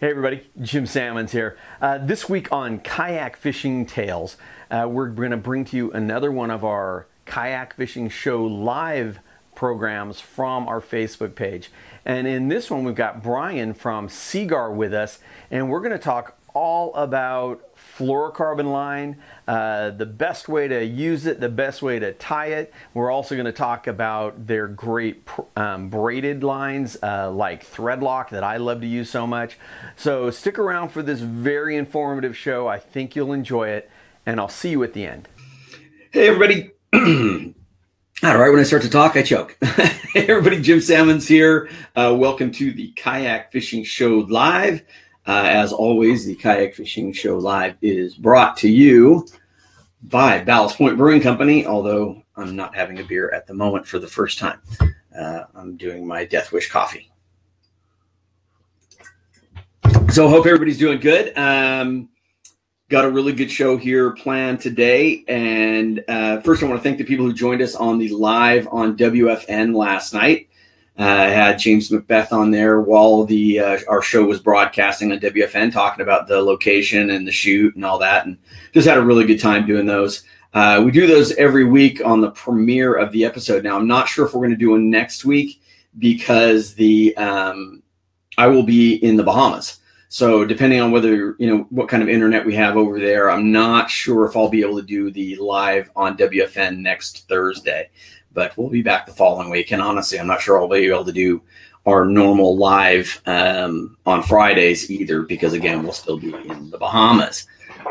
Hey everybody, Jim Sammons here. This week on Kayak Fishing Tales, we're going to bring to you another one of our Kayak Fishing Show live programs from our Facebook page. And in this one, we've got Brian from Seaguar with us, and we're going to talk all about fluorocarbon line, the best way to use it, the best way to tie it. We're also going to talk about their great braided lines like thread lock that I love to use so much. So stick around for this very informative show. I think you'll enjoy it, and I'll see you at the end. Hey everybody. All right, when I start to talk, I choke. Hey everybody, Jim Sammons here. Welcome to the Kayak Fishing Show Live. As always, the Kayak Fishing Show Live is brought to you by Ballast Point Brewing Company, although I'm not having a beer at the moment for the first time. I'm doing my Death Wish coffee. So hope everybody's doing good. Got a really good show here planned today. And first, I want to thank the people who joined us on the live on WFN last night. I had James Macbeth on there while our show was broadcasting on WFN, talking about the location and the shoot and all that, and just had a really good time doing those. We do those every week on the premiere of the episode. Now, I'm not sure if we're going to do one next week because I will be in the Bahamas. So depending on whether, what kind of internet we have over there, I'm not sure if I'll be able to do the live on WFN next Thursday. But we'll be back the following week. And honestly, I'm not sure I'll be able to do our normal live on Fridays either, because again, we'll still be in the Bahamas.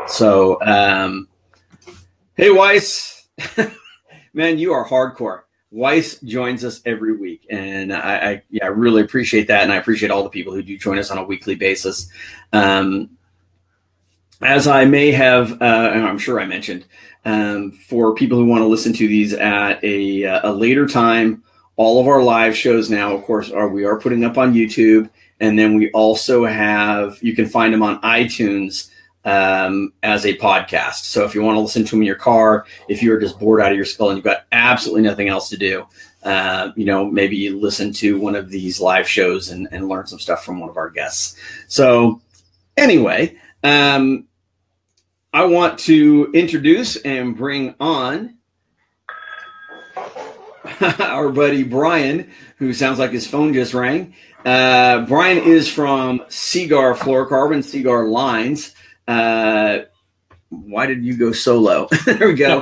So, hey, Weiss, man, you are hardcore. Weiss joins us every week. And I really appreciate that. And I appreciate all the people who do join us on a weekly basis. As I may have, and I'm sure I mentioned, for people who want to listen to these at a later time, all of our live shows now, of course, we are putting up on YouTube. And then we also you can find them on iTunes as a podcast. So if you want to listen to them in your car, if you're just bored out of your skull and you've got absolutely nothing else to do, maybe you listen to one of these live shows and learn some stuff from one of our guests. So anyway, I want to introduce and bring on our buddy Brian, who sounds like his phone just rang. Brian is from Seaguar Fluorocarbon, Seaguar Lines. Why did you go solo? There we go.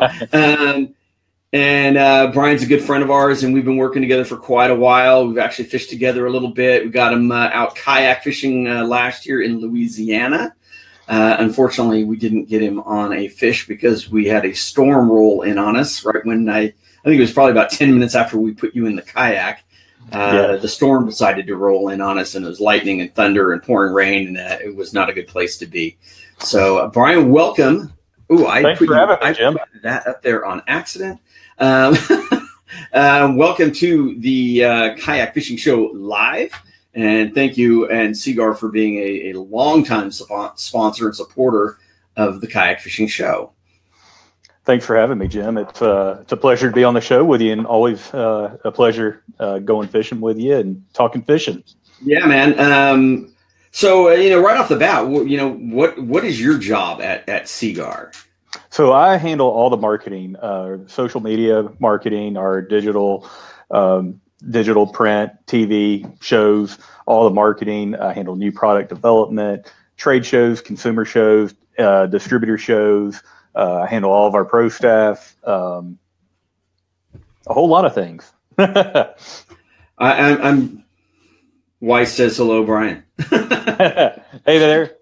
Brian's a good friend of ours, and we've been working together for quite a while. We've actually fished together a little bit. We got him out kayak fishing last year in Louisiana. Unfortunately, we didn't get him on a fish because we had a storm roll in on us right when I think it was probably about 10 minutes after we put you in the kayak. The storm decided to roll in on us, and it was lightning and thunder and pouring rain, and it was not a good place to be. So, Brian, welcome. Thanks for having me, Jim. That up there on accident. Welcome to the Kayak Fishing Show Live. And thank you and Seaguar for being a longtime sponsor and supporter of the Kayak Fishing Show. Thanks for having me, Jim. It's a pleasure to be on the show with you, and always a pleasure going fishing with you and talking fishing. Yeah, man. So right off the bat, what is your job at Seaguar? So I handle all the marketing, social media marketing, our digital print, TV shows, all the marketing. I handle new product development, trade shows, consumer shows, distributor shows. I handle all of our pro staff, a whole lot of things. I'm Weiss says hello, Brian. Hey there.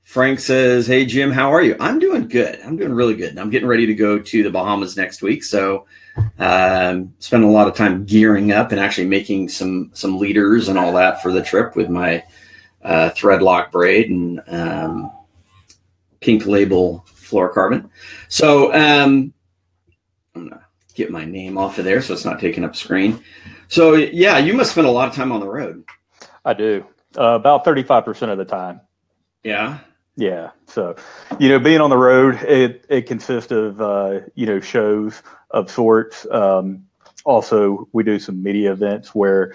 Frank says, hey, Jim, how are you? I'm doing good. I'm doing really good. I'm getting ready to go to the Bahamas next week. So spend a lot of time gearing up and actually making some leaders and all that for the trip with my thread lock braid and pink label fluorocarbon. So I'm going to get my name off of there so it's not taking up screen. So, yeah, you must spend a lot of time on the road. I do. About 35% of the time. Yeah. Yeah. So, being on the road, it consists of, shows of sorts. Also, we do some media events where,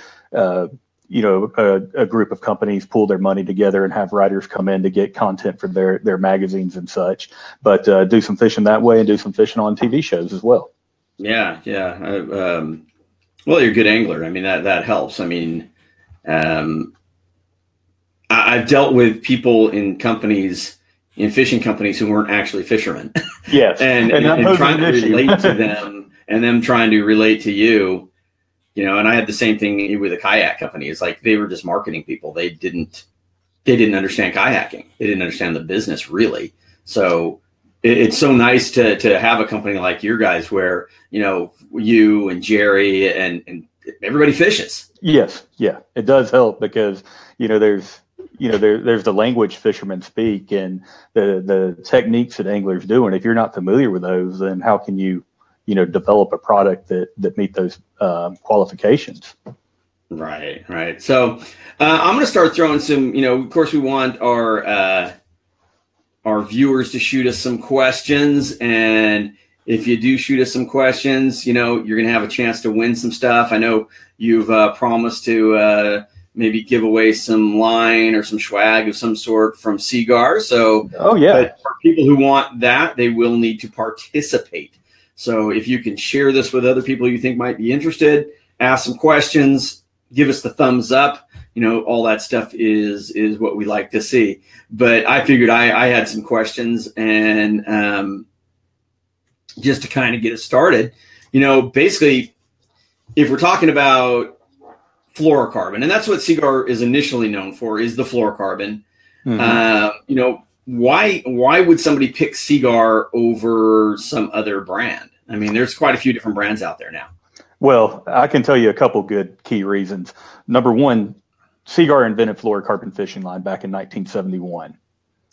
a group of companies pool their money together and have writers come in to get content for their magazines and such. But do some fishing that way and do some fishing on TV shows as well. Yeah, yeah. Well, you're a good angler. I mean, that helps. I mean, I've dealt with people in companies, in fishing companies, who weren't actually fishermen. Yes, and trying to relate to them, and them trying to relate to you. And I had the same thing with a kayak company. It's like they were just marketing people. They didn't understand kayaking. They didn't understand the business really. So it's so nice to have a company like your guys where, you and Jerry and everybody fishes. Yes. Yeah, it does help because, there's the language fishermen speak and the techniques that anglers do. And if you're not familiar with those, then how can you, develop a product that meet those qualifications? Right. So I'm going to start throwing some, of course we want our viewers to shoot us some questions. And if you do shoot us some questions, you're going to have a chance to win some stuff. I know you've promised to maybe give away some line or some swag of some sort from Seaguar. So, but for people who want that, they will need to participate. So if you can share this with other people you think might be interested, ask some questions, give us the thumbs up, all that stuff is what we like to see. But I figured I had some questions, and just to kind of get us started, basically, if we're talking about fluorocarbon, and that's what Seaguar is initially known for, is the fluorocarbon. Mm-hmm. Why would somebody pick Seaguar over some other brand? I mean, there's quite a few different brands out there now. Well, I can tell you a couple good key reasons. Number one, Seaguar invented fluorocarbon fishing line back in 1971.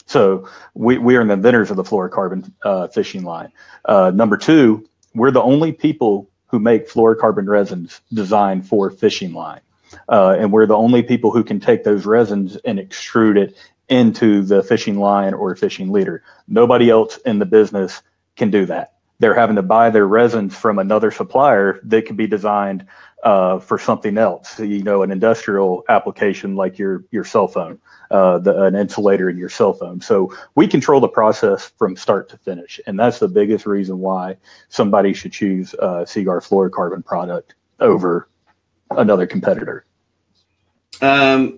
So we are the inventors of the fluorocarbon fishing line. Number two, we're the only people who make fluorocarbon resins designed for fishing line. And we're the only people who can take those resins and extrude it into the fishing line or fishing leader. Nobody else in the business can do that. They're having to buy their resins from another supplier that can be designed for something else, an industrial application like your cell phone, an insulator in your cell phone. So we control the process from start to finish. And that's the biggest reason why somebody should choose Seaguar fluorocarbon product over another competitor. I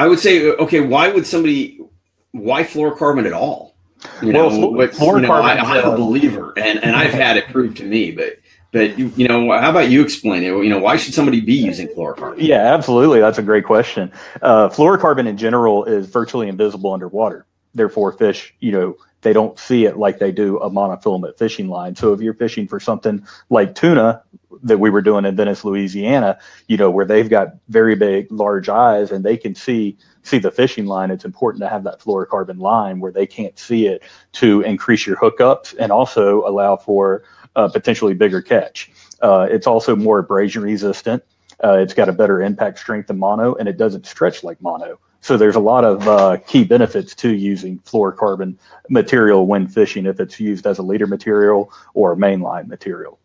would say, okay, why fluorocarbon at all? I'm a believer, and I've had it proved to me, but how about you explain it? Why should somebody be using fluorocarbon? Yeah, absolutely. That's a great question. Fluorocarbon in general is virtually invisible underwater. Therefore, fish, they don't see it like they do a monofilament fishing line. So if you're fishing for something like tuna that we were doing in Venice, Louisiana, where they've got very big, large eyes and they can see the fishing line, it's important to have that fluorocarbon line where they can't see it to increase your hookups and also allow for potentially bigger catch. It's also more abrasion resistant. It's got a better impact strength than mono, and it doesn't stretch like mono. So there's a lot of key benefits to using fluorocarbon material when fishing, if it's used as a leader material or a mainline material.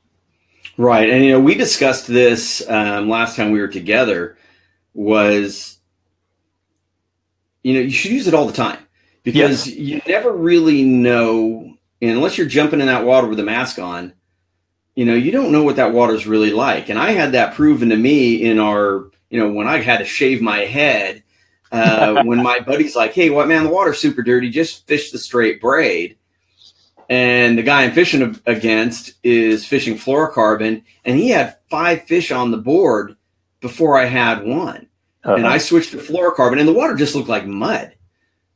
Right. And, we discussed this last time we were together was, you should use it all the time because you never really know, unless you're jumping in that water with a mask on, you don't know what that water is really like. And I had that proven to me in our, when I had to shave my head, when my buddy's like, hey, man, the water's super dirty, just fish the straight braid. And the guy I'm fishing against is fishing fluorocarbon, and he had 5 fish on the board before I had one. And I switched to fluorocarbon, and the water just looked like mud.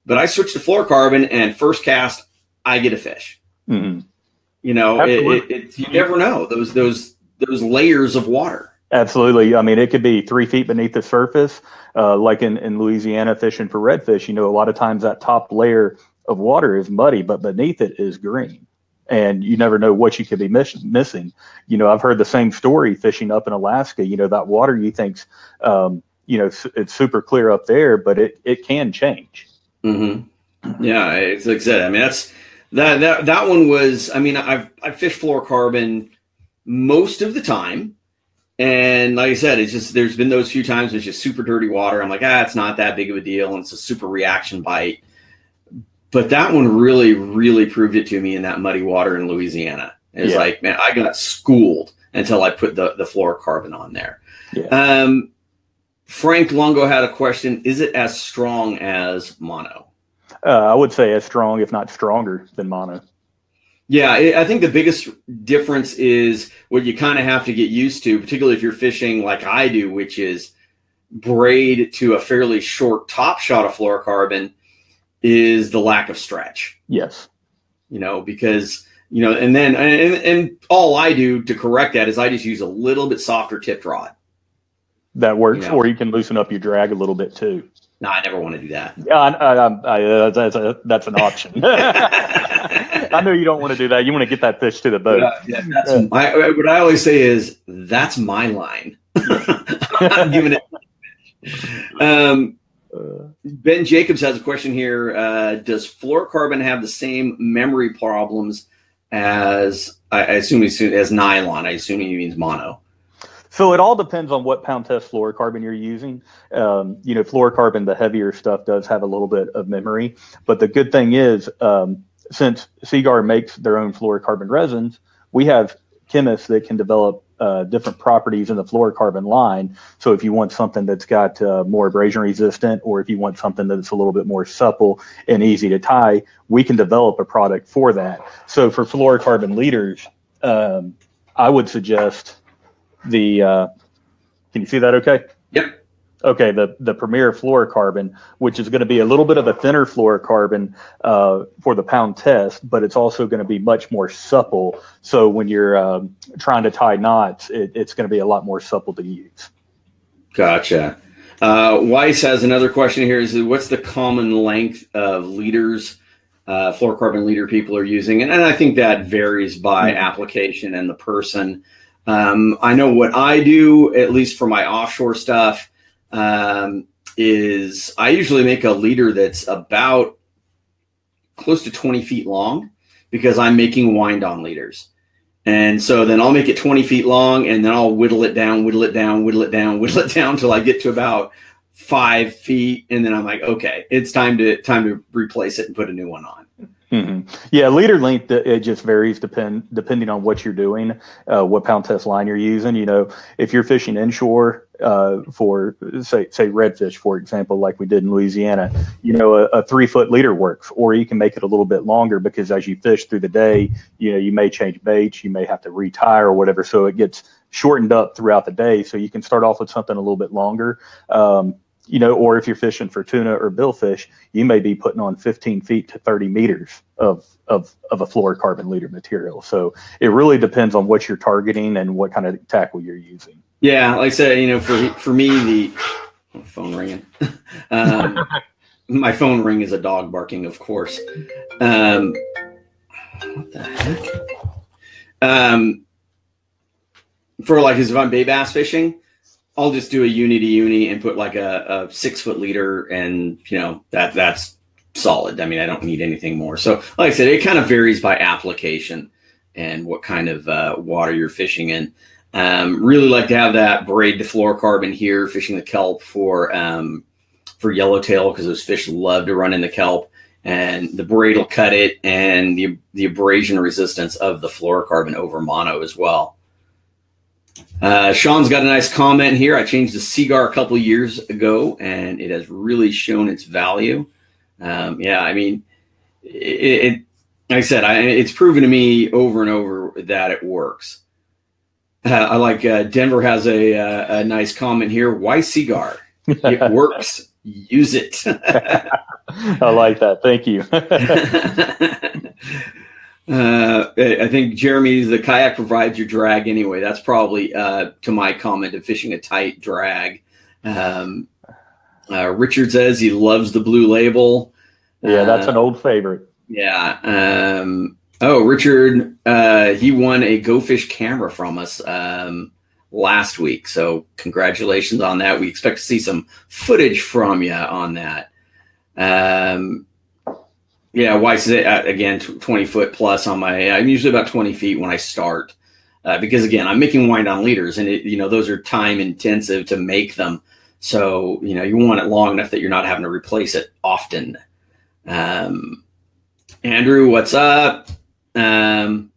But I switched to fluorocarbon, and first cast, I get a fish. Mm-hmm. You never know those layers of water. Absolutely. I mean, it could be 3 feet beneath the surface, like in Louisiana fishing for redfish. A lot of times that top layer of water is muddy, but beneath it is green. And you never know what you could be missing. I've heard the same story fishing up in Alaska. That water you think's, it's super clear up there, but it can change. Mm-hmm. Yeah, it's like I said. I mean, that one was. I mean, I've fished fluorocarbon most of the time. And like I said, it's just, there's been those few times it's just super dirty water. I'm like, it's not that big of a deal. And it's a super reaction bite. But that one really, really proved it to me in that muddy water in Louisiana. It was like, man, I got schooled until I put the fluorocarbon on there. Yeah. Frank Longo had a question. Is it as strong as mono? I would say as strong, if not stronger than mono. Yeah, I think the biggest difference is what you kind of have to get used to, particularly if you're fishing like I do, which is braid to a fairly short top shot of fluorocarbon, is the lack of stretch. Yes. You know, because, you know, and then, and all I do to correct that is I just use a little bit softer tipped rod. That works, you know? Or you can loosen up your drag a little bit too. No, I never want to do that. Yeah, that's an option. I know you don't want to do that. You want to get that fish to the boat. What I always say is, that's my line. I'm giving it. Ben Jacobs has a question here. Does fluorocarbon have the same memory problems as, I assume, as nylon? I assume he means mono. So it all depends on what pound test fluorocarbon you're using. You know, fluorocarbon, the heavier stuff, does have a little bit of memory. But the good thing is, since Seaguar makes their own fluorocarbon resins, we have chemists that can develop different properties in the fluorocarbon line. So if you want something that's got more abrasion resistant, or if you want something that's a little bit more supple and easy to tie, we can develop a product for that. So for fluorocarbon leaders, I would suggest the, can you see that okay? Yep. Okay, the Premier fluorocarbon, which is going to be a little bit of a thinner fluorocarbon for the pound test, but it's also going to be much more supple. So when you're trying to tie knots, it's going to be a lot more supple to use. Gotcha. Weiss has another question here. Is what's the common length of leaders fluorocarbon leader people are using? And I think that varies by application and the person. I know what I do, at least for my offshore stuff, is I usually make a leader that's about close to 20 feet long, because I'm making wind on leaders. And so then I'll make it 20 feet long, and then I'll whittle it down, whittle it down, whittle it down, whittle it down till I get to about 5 feet. And then I'm like, okay, it's time to replace it and put a new one on. Mm-hmm. Yeah, leader length, it just varies depending on what you're doing, what pound test line you're using. You know, if you're fishing inshore for say redfish, for example, like we did in Louisiana, you know, a 3-foot leader works, or you can make it a little bit longer, because as you fish through the day, you know, you may change baits, you may have to retie or whatever, so it gets shortened up throughout the day. So you can start off with something a little bit longer. You know, or if you're fishing for tuna or billfish, you may be putting on 15 feet to 30 meters of a fluorocarbon leader material. So it really depends on what you're targeting and what kind of tackle you're using. Yeah, like I said, you know, for me, phone ringing. My phone ring is a dog barking, of course. What the heck? For like, if I'm bait bass fishing, I'll just do a uni to uni and put like a 6-foot leader, and you know, that's solid. I mean, I don't need anything more. So like I said, it kind of varies by application and what kind of water you're fishing in. Really like to have that braid to fluorocarbon here, fishing the kelp for yellowtail, because those fish love to run in the kelp, and the braid will cut it, and the abrasion resistance of the fluorocarbon over mono as well. Sean's got a nice comment here. I changed the Seaguar a couple of years ago, and it has really shown its value. Yeah, I mean, like I said, it's proven to me over and over that it works. I like Denver has a nice comment here. Why Seaguar? It works. Use it. I like that. Thank you. I think Jeremy, the kayak provides your drag anyway. That's probably to my comment of fishing a tight drag. Richard says he loves the Blue Label. Yeah, that's an old favorite. Yeah. Richard, he won a Go Fish camera from us last week. So congratulations on that. We expect to see some footage from you on that. Yeah, Weiss is again 20 foot plus on my. I'm usually about 20 feet when I start. because again, I'm making wind on leaders, and those are time intensive to make them. So, you want it long enough that you're not having to replace it often. Andrew, what's up? And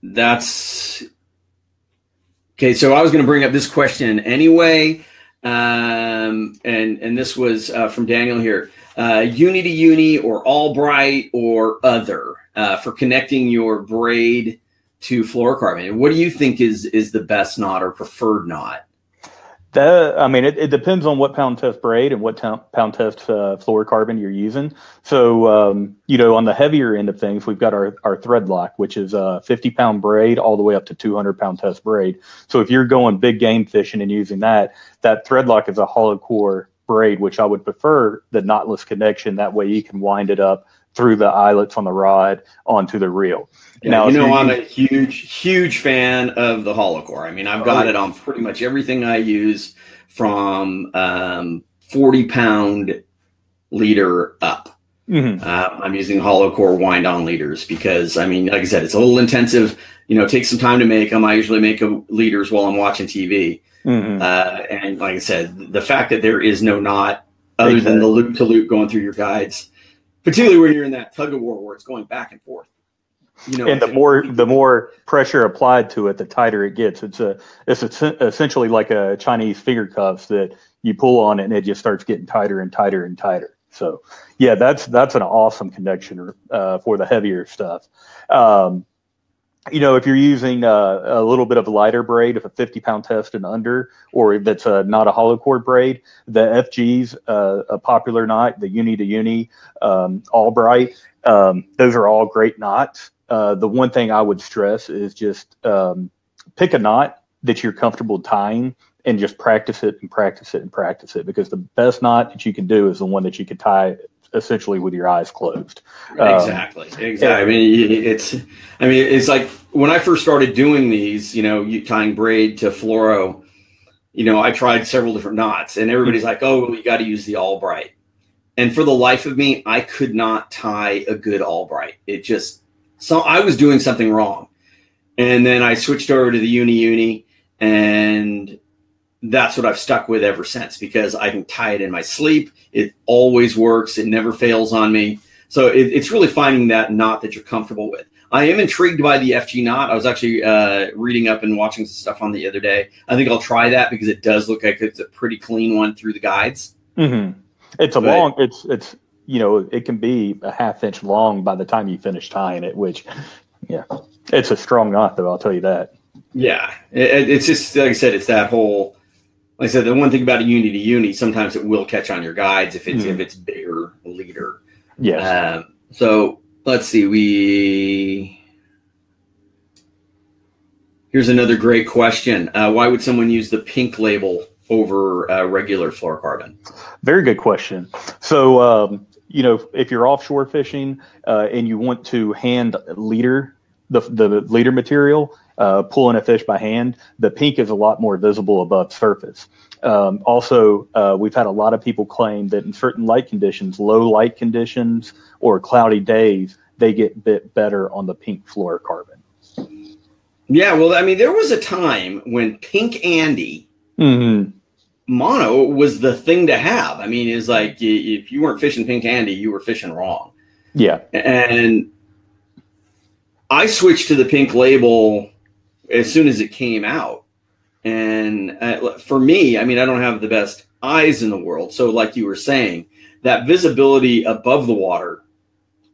that's okay. So I was going to bring up this question anyway. And this was from Daniel here. Uni to uni or Albright or other for connecting your braid to fluorocarbon. What do you think is the best knot or preferred knot? It depends on what pound test braid and what pound test fluorocarbon you're using. So, on the heavier end of things, we've got our thread lock, which is a 50-pound braid all the way up to 200-pound test braid. So if you're going big game fishing and using that thread lock is a hollow core braid, which I would prefer the knotless connection. That way you can wind it up through the eyelets on the rod onto the reel. Yeah, now, I'm a huge fan of the hollow core. I mean, I've got it on pretty much everything I use from 40-pound leader up. Mm-hmm. I'm using hollow core wind on leaders because, I mean, like I said, it's a little intensive. It takes some time to make them. I usually make leaders while I'm watching TV. Mm-hmm. And like I said, the fact that there is no knot other than the loop to loop going through your guides, particularly when you're in that tug of war where it's going back and forth. And the more pressure applied to it, the tighter it gets. It's essentially like a Chinese finger cuffs that you pull on it and it just starts getting tighter and tighter and tighter. So yeah, that's an awesome connection for the heavier stuff. If you're using a little bit of a lighter braid, if a 50-pound test and under, or if that's not a hollow core braid, the FG's a popular knot, the uni to uni, Albright, those are all great knots. The one thing I would stress is just pick a knot that you're comfortable tying and just practice it and practice it and practice it, because the best knot that you can do is the one that you can tie essentially with your eyes closed. Exactly. I mean, it's like when I first started doing these, you tying braid to fluoro, I tried several different knots and everybody's like, oh, well, you got to use the Albright. And for the life of me, I could not tie a good Albright. So I was doing something wrong. And then I switched over to the uni, and that's what I've stuck with ever since, because I can tie it in my sleep. It always works. It never fails on me. So it's really finding that knot that you're comfortable with. I am intrigued by the FG knot. I was actually reading up and watching some stuff on the other day. I think I'll try that because it does look like it's a pretty clean one through the guides. Mm-hmm. It can be a half-inch long by the time you finish tying it, which, yeah, it's a strong knot, though, I'll tell you that. Yeah, it's just, like I said, it's that whole, like I said, the one thing about a uni to uni, sometimes it will catch on your guides if it's bigger leader. Yes. So let's see, here's another great question. Why would someone use the pink label over regular fluorocarbon? Very good question. So, if you're offshore fishing and you want to hand leader, the leader material, pulling a fish by hand, the pink is a lot more visible above surface. Also, we've had a lot of people claim that in certain light conditions, low light conditions or cloudy days, they get bit better on the pink fluorocarbon. Yeah, well, I mean, there was a time when Pink Andy mono was the thing to have. I mean, it's like if you weren't fishing Pink Andy, you were fishing wrong. Yeah. And I switched to the pink label as soon as it came out. And for me, I mean, I don't have the best eyes in the world. So like you were saying, that visibility above the water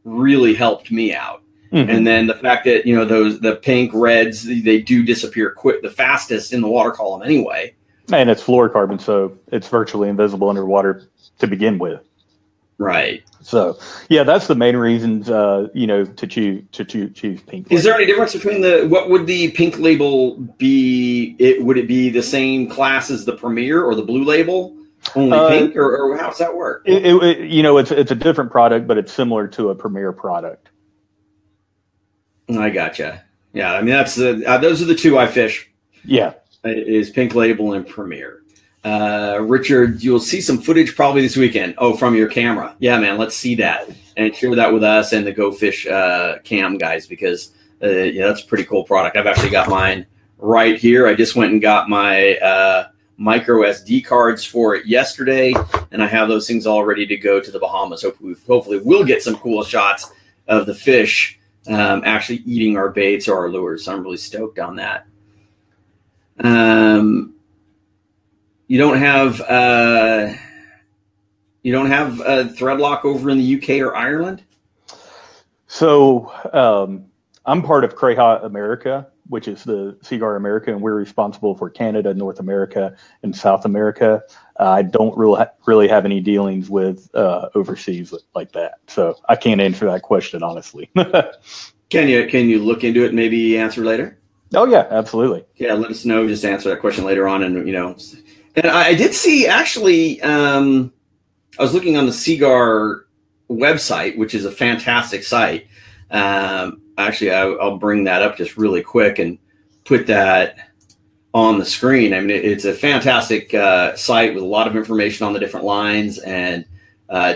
really helped me out. Mm-hmm. And then the fact that, the pink reds, they do disappear the fastest in the water column anyway. And it's fluorocarbon, so it's virtually invisible underwater to begin with. Right. So, yeah, that's the main reasons, to choose pink. Is there any difference between what would the pink label be? Would it be the same class as the Premier or the blue label? Only pink, or how does that work? It's a different product, but it's similar to a Premier product. I gotcha. Yeah, I mean, that's those are the two I fish. Yeah. Is Pink Label and Premier. Richard, you'll see some footage probably this weekend. Oh, from your camera. Yeah, man, let's see that. And share that with us and the Go Fish cam guys, because Yeah, that's a pretty cool product. I've actually got mine right here. I just went and got my micro SD cards for it yesterday, and I have those things all ready to go to the Bahamas. Hopefully we'll get some cool shots of the fish actually eating our baits or our lures. So I'm really stoked on that. You don't have thread lock over in the UK or Ireland? So I'm part of Crayha America, which is the Seaguar America, and we're responsible for Canada, North America, and South America. I don't really have any dealings with overseas like that, so I can't answer that question honestly. Can you look into it and maybe answer later? Oh yeah, absolutely. Yeah, let us know. Just answer that question later on, and And I did see actually. I was looking on the Seaguar website, which is a fantastic site. Actually, I'll bring that up just really quick and put that on the screen. I mean, it's a fantastic site with a lot of information on the different lines and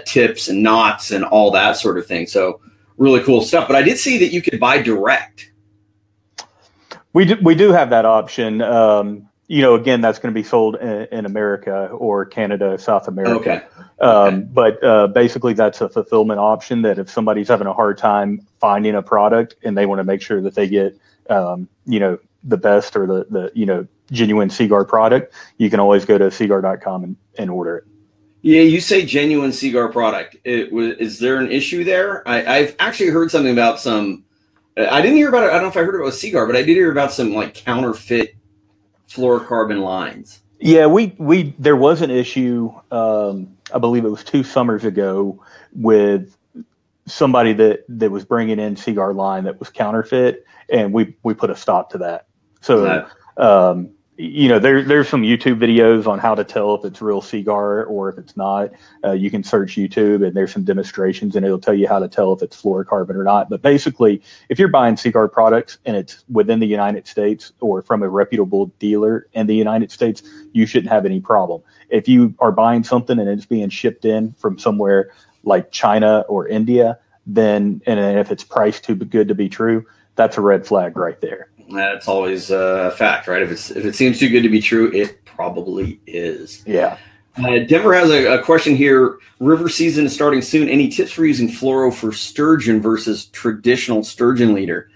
tips and knots and all that sort of thing. So really cool stuff. But I did see that you could buy direct. We do have that option. Again, that's going to be sold in America or Canada, South America. Okay. But basically, that's a fulfillment option that if somebody's having a hard time finding a product and they want to make sure that they get, the best or the genuine Seaguar product, you can always go to seaguar.com and order it. Yeah, you say genuine Seaguar product. Is there an issue there? I've actually heard something about some. I didn't hear about it. I don't know if I heard about Seaguar, but I did hear about some like counterfeit fluorocarbon lines. Yeah, there was an issue. I believe it was 2 summers ago with somebody that was bringing in Seaguar line that was counterfeit, and we put a stop to that. So, there's some YouTube videos on how to tell if it's real Seaguar or if it's not. You can search YouTube, and there's some demonstrations, and it'll tell you how to tell if it's fluorocarbon or not. But basically, if you're buying Seaguar products and it's within the United States or from a reputable dealer in the United States, you shouldn't have any problem. If you are buying something and it's being shipped in from somewhere like China or India, and if it's priced too good to be true, that's a red flag right there. That's always a fact, right? If it seems too good to be true, it probably is. Yeah. Denver has a question here. River season is starting soon. Any tips for using fluoro for sturgeon versus traditional sturgeon leader?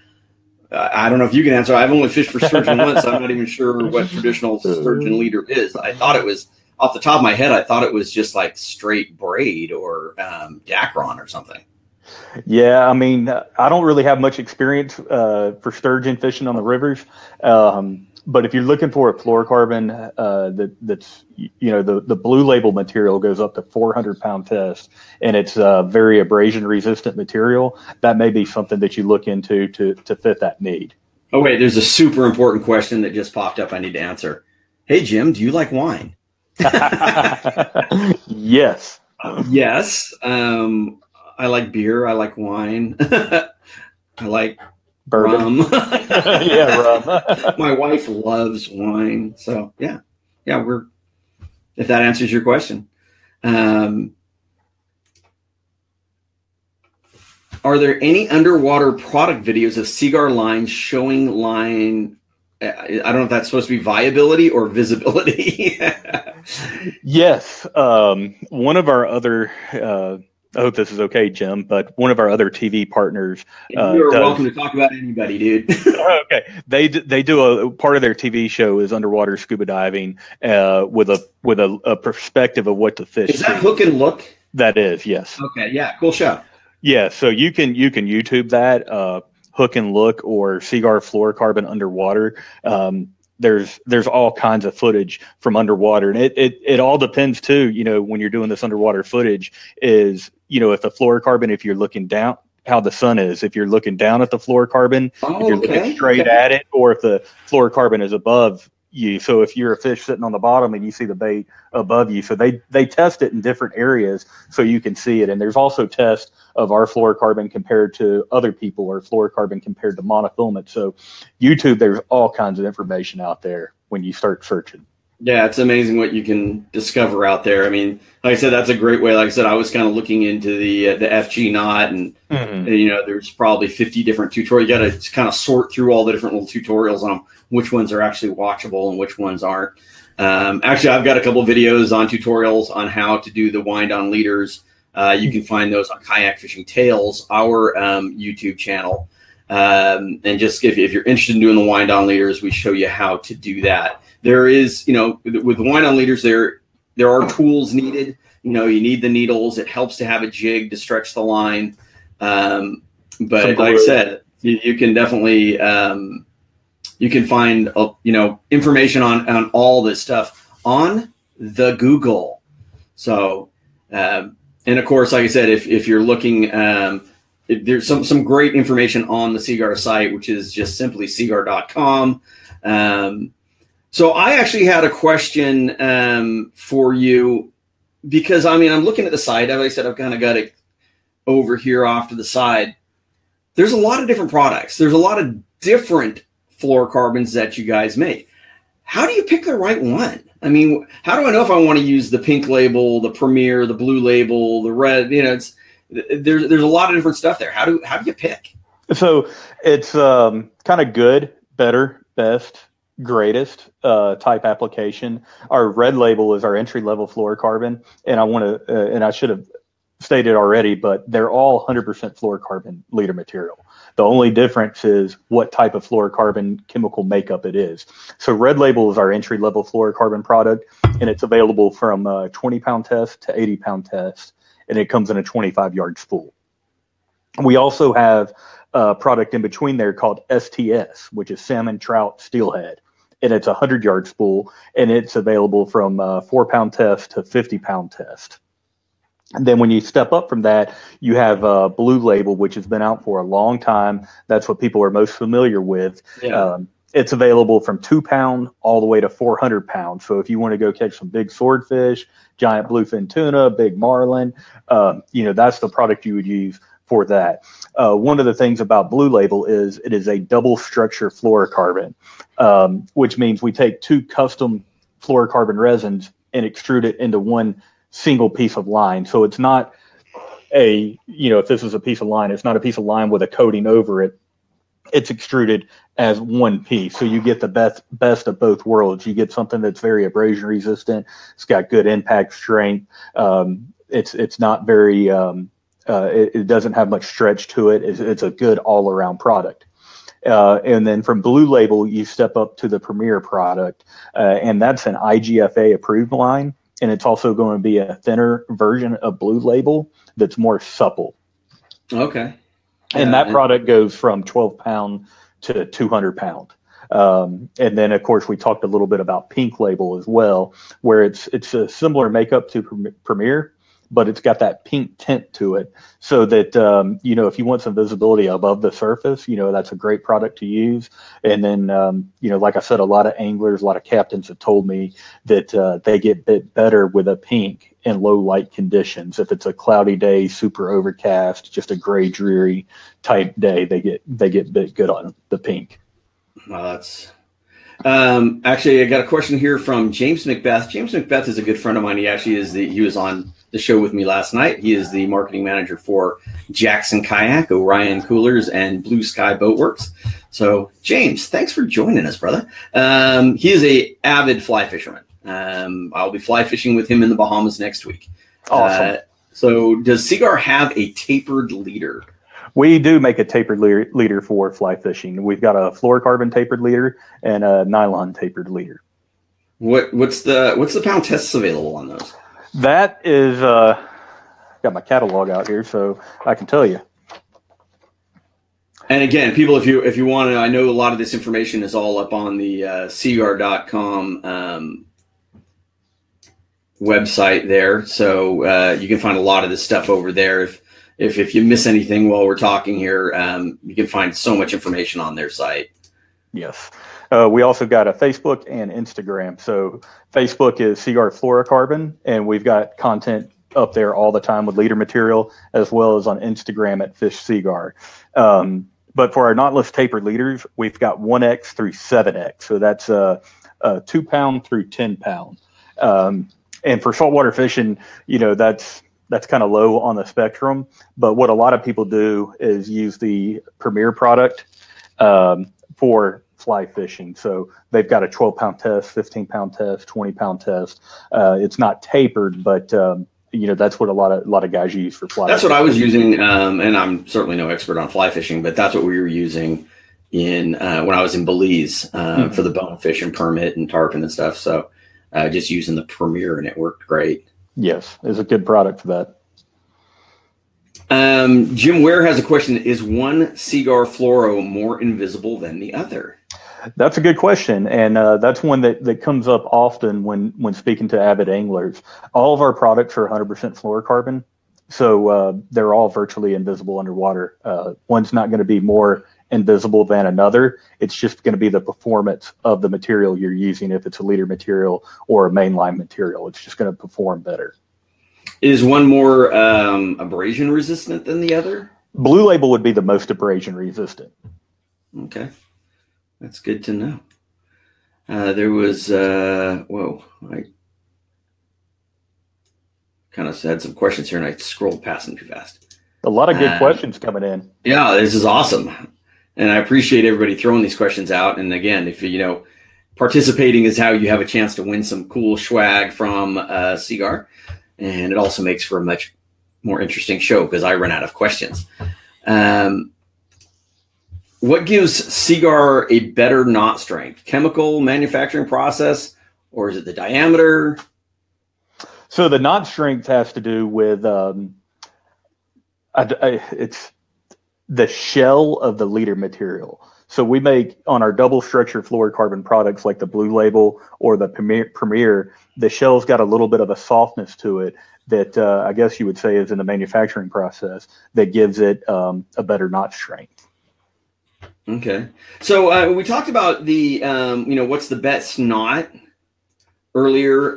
I don't know if you can answer. I've only fished for sturgeon once, so I'm not even sure what traditional sturgeon leader is. I thought it was, off the top of my head, I thought it was just like straight braid or Dacron or something. Yeah, I mean, I don't really have much experience for sturgeon fishing on the rivers, but if you're looking for a fluorocarbon that's the blue label material goes up to 400-pound test, and it's very abrasion resistant material, that may be something that you look into to fit that need. Oh wait, there's a super important question that just popped up I need to answer. Hey Jim, do you like wine? Yes. Yes. I like beer. I like wine. I like bourbon. rum. Yeah, rum. My wife loves wine. So yeah, if that answers your question. Are there any underwater product videos of Seaguar lines showing line? I don't know if that's supposed to be viability or visibility. Yes. One of our other, I hope this is okay, Jim, but one of our other TV partners. You're welcome to talk about anybody, dude. Okay. They do a part of their TV show is underwater scuba diving with a perspective of what the fish. Is that Hook and Look? That is, yes. Okay. Yeah. Cool show. Yeah. So you can YouTube that Hook and Look or Seaguar fluorocarbon underwater. There's all kinds of footage from underwater, and it all depends too. When you're doing this underwater footage, is if the fluorocarbon, if you're looking down, how the sun is, if you're looking down at the fluorocarbon, if you're looking straight at it, or if the fluorocarbon is above you. So if you're a fish sitting on the bottom and you see the bait above you, so they test it in different areas so you can see it. And there's also tests of our fluorocarbon compared to other people, or fluorocarbon compared to monofilament. So YouTube, there's all kinds of information out there when you start searching. Yeah, it's amazing what you can discover out there. I mean, like I said, that's a great way. Like I said, I was kind of looking into the FG knot, and you know, there's probably 50 different tutorials. You got to kind of sort through all the different little tutorials on them, which ones are actually watchable and which ones aren't. Actually, I've got a couple of videos on tutorials on how to do the wind on leaders. You can find those on Kayak Fishing Tales, our YouTube channel. And just if you're interested in doing the wind on leaders, we show you how to do that. There is, you know, with the wind on leaders, there are tools needed. You know, you need the needles. It helps to have a jig to stretch the line. But like I said, you can definitely you can find you know, information on all this stuff on the Google. So and of course, like I said, if you're looking, there's some great information on the Seaguar site, which is just simply seaguar.com. So I actually had a question for you, because I mean, I'm looking at the site. Like I said, I've kind of got it over here off to the side. There's a lot of different products. There's a lot of different fluorocarbons that you guys make. How do you pick the right one? I mean, how do I know if I want to use the pink label, the Premier, the blue label, the red? You know, there's a lot of different stuff there. How do you pick? So it's kind of good, better, best, greatest type application. Our red label is our entry level fluorocarbon, and I want to and I should have stated already, but they're all 100% fluorocarbon leader material. The only difference is what type of fluorocarbon chemical makeup it is. So red label is our entry level fluorocarbon product, and it's available from 20-pound test to 80-pound test, and it comes in a 25-yard spool. We also have a product in between there called STS, which is salmon, trout, steelhead, and it's a 100-yard spool, and it's available from 4-pound test to 50-pound test. And then when you step up from that, you have blue label, which has been out for a long time. That's what people are most familiar with. Yeah. It's available from 2-pound all the way to 400 pounds. So if you want to go catch some big swordfish, giant bluefin tuna, big marlin, you know, that's the product you would use for that. One of the things about blue label is it is a double structure fluorocarbon, which means we take 2 custom fluorocarbon resins and extrude it into one single piece of line. So it's not a, you know, if this is a piece of line, it's not a piece of line with a coating over it. It's extruded as one piece. So you get the best of both worlds. You get something that's very abrasion resistant. It's got good impact strength. It's not very, it doesn't have much stretch to it. It's a good all around product. And then from blue label, you step up to the Premier product, and that's an IGFA approved line. And it's also going to be a thinner version of blue label that's more supple. Okay. And that product goes from 12-pound to 200-pound. And then, of course, we talked a little bit about pink label as well, where it's a similar makeup to Premier, but it's got that pink tint to it, so that, you know, if you want some visibility above the surface, you know, that's a great product to use. And then, you know, like I said, a lot of anglers, a lot of captains have told me that they get bit better with a pink in low light conditions. If it's a cloudy day, super overcast, just a gray, dreary type day, they get bit good on the pink. Well, that's actually, I got a question here from James Macbeth. James Macbeth is a good friend of mine. He actually he was on the show with me last night. He is the marketing manager for Jackson Kayak, Orion Coolers, and Blue Sky Boatworks. So, James, thanks for joining us, brother. He is a avid fly fisherman. I'll be fly fishing with him in the Bahamas next week. Awesome. So, does Seaguar have a tapered leader? We do make a tapered leader for fly fishing. We've got a fluorocarbon tapered leader and a nylon tapered leader. What's the pound tests available on those? That is got my catalog out here, so I can tell you. And again, people, if you want to, I know a lot of this information is all up on the seaguar.com website there, so you can find a lot of this stuff over there. If you miss anything while we're talking here, you can find so much information on their site. Yes. We also got a Facebook and Instagram. So Facebook is Seaguar Fluorocarbon, and we've got content up there all the time with leader material, as well as on Instagram at Fish Seaguar. But for our knotless tapered leaders, we've got 1X through 7X. So that's 2-pound through 10-pound. And for saltwater fishing, that's kind of low on the spectrum. But what a lot of people do is use the Premier product for fly fishing. So they've got a 12-pound test, 15-pound test, 20-pound test. It's not tapered, but that's what a lot of guys use for fly. That's what I was using, and I'm certainly no expert on fly fishing, but that's what we were using in when I was in Belize for the bonefish and permit and tarpon and stuff. So just using the Premier, and it worked great. Yes, it's a good product for that. Jim Ware has a question. Is one Seaguar fluoro more invisible than the other? That's a good question, and that's one that comes up often when speaking to avid anglers. All of our products are 100% fluorocarbon, so they're all virtually invisible underwater. One's not going to be more invisible than another. It's just going to be the performance of the material you're using. If it's a leader material or a mainline material, it's just going to perform better. Is one more abrasion resistant than the other? Blue Label would be the most abrasion resistant. Okay. That's good to know. There was, I kind of had some questions here and I scrolled past them too fast. A lot of good questions coming in. Yeah, this is awesome. And I appreciate everybody throwing these questions out. And again, if participating is how you have a chance to win some cool swag from Seaguar. And it also makes for a much more interesting show because I run out of questions. What gives Seaguar a better knot strength? Chemical manufacturing process, or is it the diameter? So the knot strength has to do with it's the shell of the leader material. So we make on our double structure fluorocarbon products like the Blue Label or the Premier, the shell's got a little bit of a softness to it that I guess you would say is in the manufacturing process that gives it a better knot strength. Okay. So we talked about the, what's the best knot earlier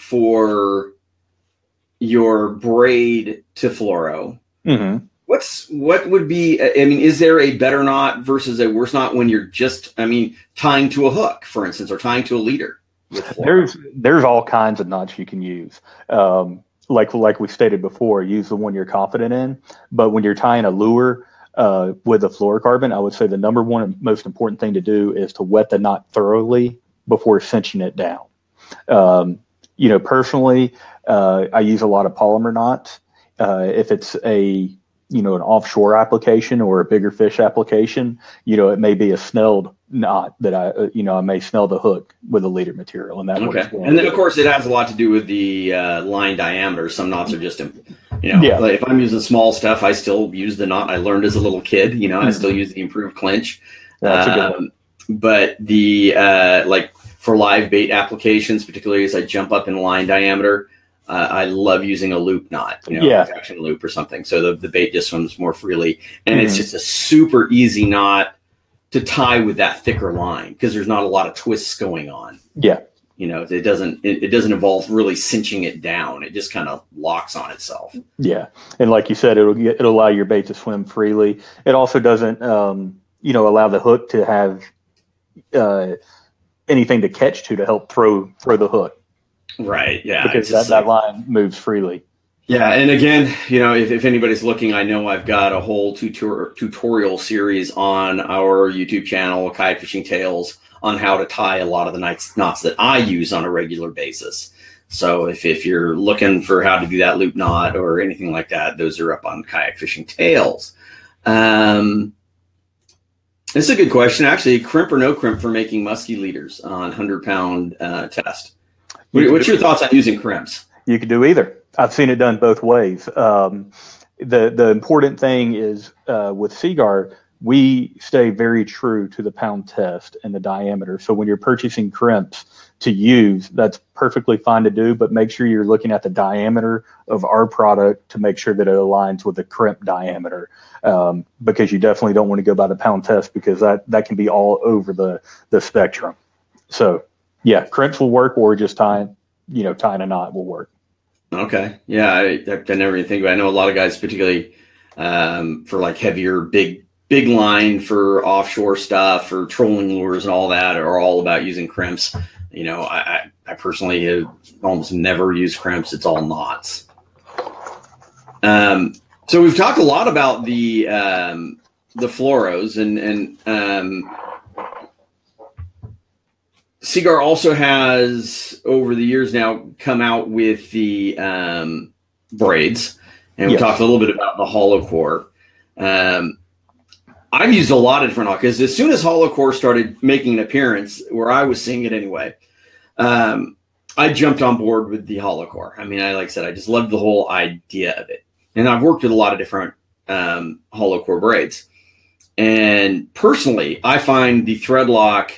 for your braid to fluoro. Mm-hmm. What would be, is there a better knot versus a worse knot when you're just, tying to a hook, for instance, or tying to a leader? There's all kinds of knots you can use. Like we stated before, use the one you're confident in. But when you're tying a lure, with the fluorocarbon, I would say the number one most important thing to do is to wet the knot thoroughly before cinching it down. Personally, I use a lot of polymer knots. If it's an offshore application or a bigger fish application, it may be a snelled knot that I may snell the hook with a leader material. And that okay. And then of course it has a lot to do with the line diameter. Some knots are just, like if I'm using small stuff, I still use the knot I learned as a little kid, I still use the improved clinch. That's a good one. But the, like for live bait applications, particularly as I jump up in line diameter, I love using a loop knot, affection loop or something. So the bait just swims more freely. And it's just a super easy knot to tie with that thicker line because there's not a lot of twists going on. Yeah. It doesn't involve really cinching it down. It just kind of locks on itself. Yeah. And like you said, it'll allow your bait to swim freely. It also doesn't, allow the hook to have anything to catch to help throw the hook. Right. Yeah. Because that line moves freely. Yeah. And again, if anybody's looking, I know I've got a whole tutorial series on our YouTube channel, Kayak Fishing Tales, on how to tie a lot of the knots that I use on a regular basis. So if you're looking for how to do that loop knot or anything like that, those are up on Kayak Fishing Tales. This is a good question. Actually, crimp or no crimp for making musky leaders on 100-pound test. What's your thoughts on using crimps? You could do either. I've seen it done both ways. The important thing is with Seaguar, we stay very true to the pound test and the diameter. So when you're purchasing crimps to use, that's perfectly fine to do, but make sure you're looking at the diameter of our product to make sure that it aligns with the crimp diameter, because you definitely don't want to go by the pound test because that can be all over the spectrum. So yeah, crimps will work, or just tying a knot will work. Okay. Yeah. I never even think about it. I know a lot of guys, particularly for like heavier, big big line for offshore stuff, for trolling lures and all that, are all about using crimps. You know, I personally have almost never used crimps. It's all knots. So we've talked a lot about the fluoros, and Seaguar also has, over the years now, come out with the braids, and we talked a little bit about the hollow core. I've used a lot of different, because as soon as hollow core started making an appearance, where I was seeing it anyway, I jumped on board with the hollow core. I mean, like I said, I just loved the whole idea of it. And I've worked with a lot of different hollow core braids. And personally, I find the thread lock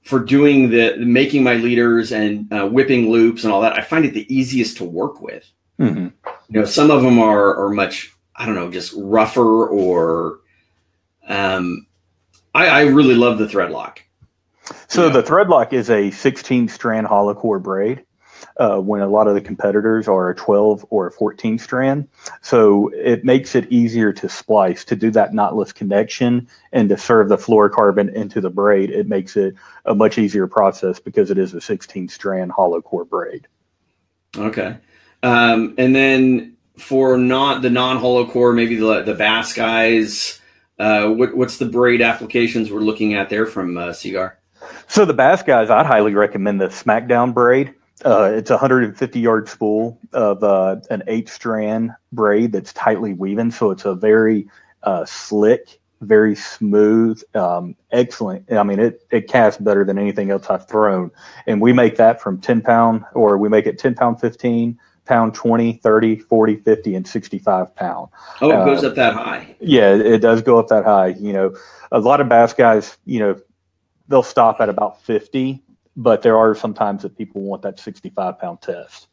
for doing making my leaders and whipping loops and all that, I find it the easiest to work with. Mm-hmm. You know, some of them are much, I don't know, just rougher, or I really love the thread lock. So the thread lock is a 16 strand hollow core braid, when a lot of the competitors are a 12 or a 14 strand. So it makes it easier to splice, to do that knotless connection, and to serve the fluorocarbon into the braid. It makes it a much easier process because it is a 16 strand hollow core braid. Okay. And then for the non-hollow core, maybe the bass guys, what's the braid applications we're looking at there from Seaguar? So the bass guys, I'd highly recommend the Smackdown braid. It's a 150 yard spool of an 8 strand braid that's tightly weaving. So it's a very slick, very smooth, excellent. I mean, it casts better than anything else I've thrown. And we make that from 10 pound, or we make it 10 pound, 15 pound, 20, 30, 40, 50, and 65 pound. Oh, it goes up that high. Yeah, it does go up that high. You know, a lot of bass guys, you know, they'll stop at about 50, but there are some times that people want that 65 pound test.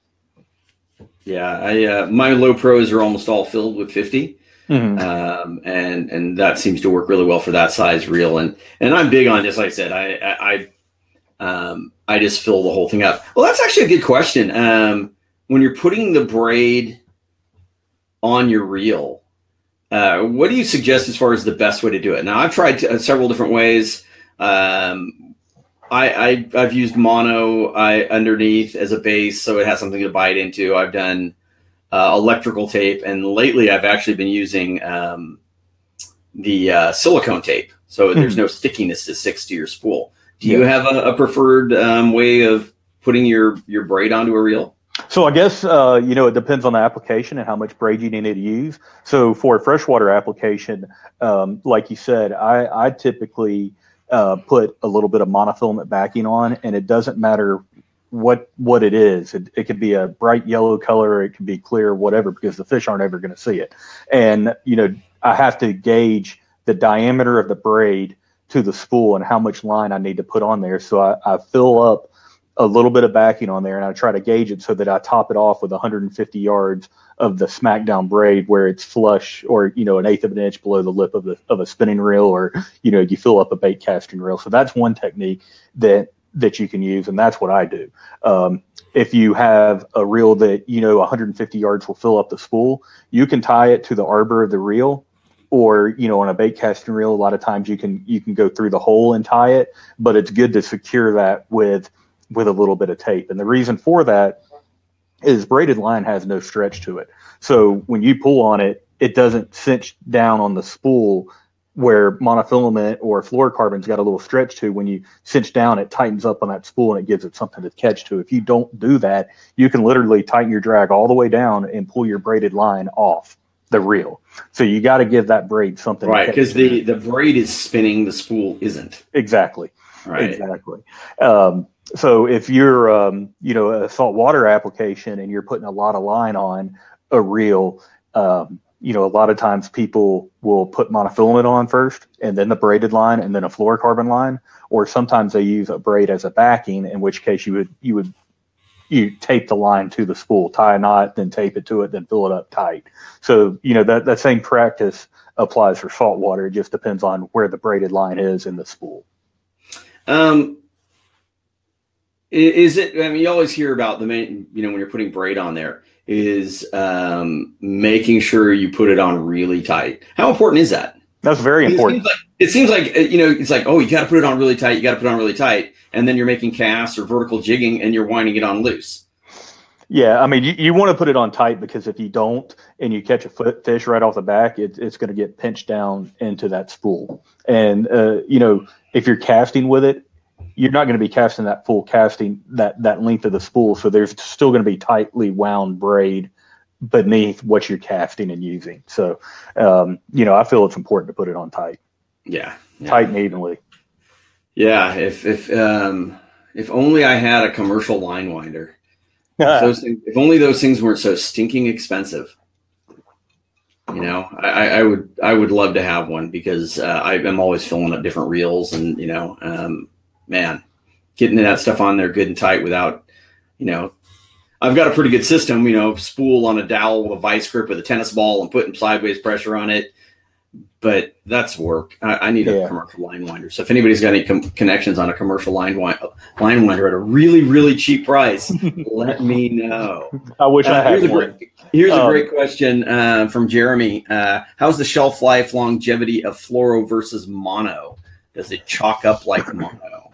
Yeah, my low pros are almost all filled with 50. Mm-hmm. And that seems to work really well for that size reel. And I'm big on, just like I said, I just fill the whole thing up. Well, that's actually a good question. When you're putting the braid on your reel, what do you suggest as far as the best way to do it? Now, I've tried several different ways. I've used mono underneath as a base, so it has something to bite into. I've done electrical tape, and lately I've actually been using the silicone tape, so there's no stickiness that sticks to your spool. Do you have a preferred way of putting your braid onto a reel? So I guess, you know, it depends on the application and how much braid you need to use. So for a freshwater application, like you said, I typically put a little bit of monofilament backing on, and it doesn't matter what it is. It could be a bright yellow color, it could be clear, whatever, because the fish aren't ever going to see it. And, you know, I have to gauge the diameter of the braid to the spool and how much line I need to put on there. So I fill up a little bit of backing on there, and I try to gauge it so that I top it off with 150 yards of the Smackdown braid, where it's flush, or, you know, 1/8 of an inch below the lip of a spinning reel, or, you know, you fill up a bait casting reel. So that's one technique that you can use, and that's what I do. If you have a reel that, you know, 150 yards will fill up the spool, you can tie it to the arbor of the reel, or, you know, on a bait casting reel, a lot of times you can go through the hole and tie it, but it's good to secure that with a little bit of tape. And the reason for that is braided line has no stretch to it. So when you pull on it, it doesn't cinch down on the spool, where monofilament or fluorocarbon's got a little stretch to. When you cinch down, it tightens up on that spool and it gives it something to catch to. If you don't do that, you can literally tighten your drag all the way down and pull your braided line off the reel. So you got to give that braid something. Right, because the braid is spinning, the spool isn't. Exactly. Right. Exactly. So if you're, you know, a saltwater application and you're putting a lot of line on a reel, you know, a lot of times people will put monofilament on first, and then the braided line, and then a fluorocarbon line, or sometimes they use a braid as a backing, in which case you tape the line to the spool, tie a knot, then tape it to it, then fill it up tight. So, you know, that same practice applies for saltwater. It just depends on where the braided line is in the spool. Is it, I mean, you always hear about the main, you know, when you're putting braid on there, is making sure you put it on really tight. How important is that? That's very important. It seems like it's like, oh, you got to put it on really tight. You got to put it on really tight. And then you're making casts or vertical jigging and you're winding it on loose. Yeah, I mean, you want to put it on tight, because if you don't and you catch a fish right off the back, it's going to get pinched down into that spool. And, if you're casting with it, you're not going to be casting that full casting, that length of the spool. So there's still going to be tightly wound braid beneath what you're casting and using. So, I feel it's important to put it on tight. Yeah. Tight and evenly. Yeah. If only I had a commercial line winder. If only those things weren't so stinking expensive. I would love to have one, because I'm always filling up different reels, and man, getting that stuff on there good and tight without, I've got a pretty good system, spool on a dowel with a vice grip with a tennis ball and putting sideways pressure on it. But that's work. I need a commercial line winder. So if anybody's got any connections on a commercial line winder at a really, really cheap price, let me know. I wish I had one. Here's a great question from Jeremy. How's the shelf life longevity of fluoro versus mono? Does it chalk up like mono?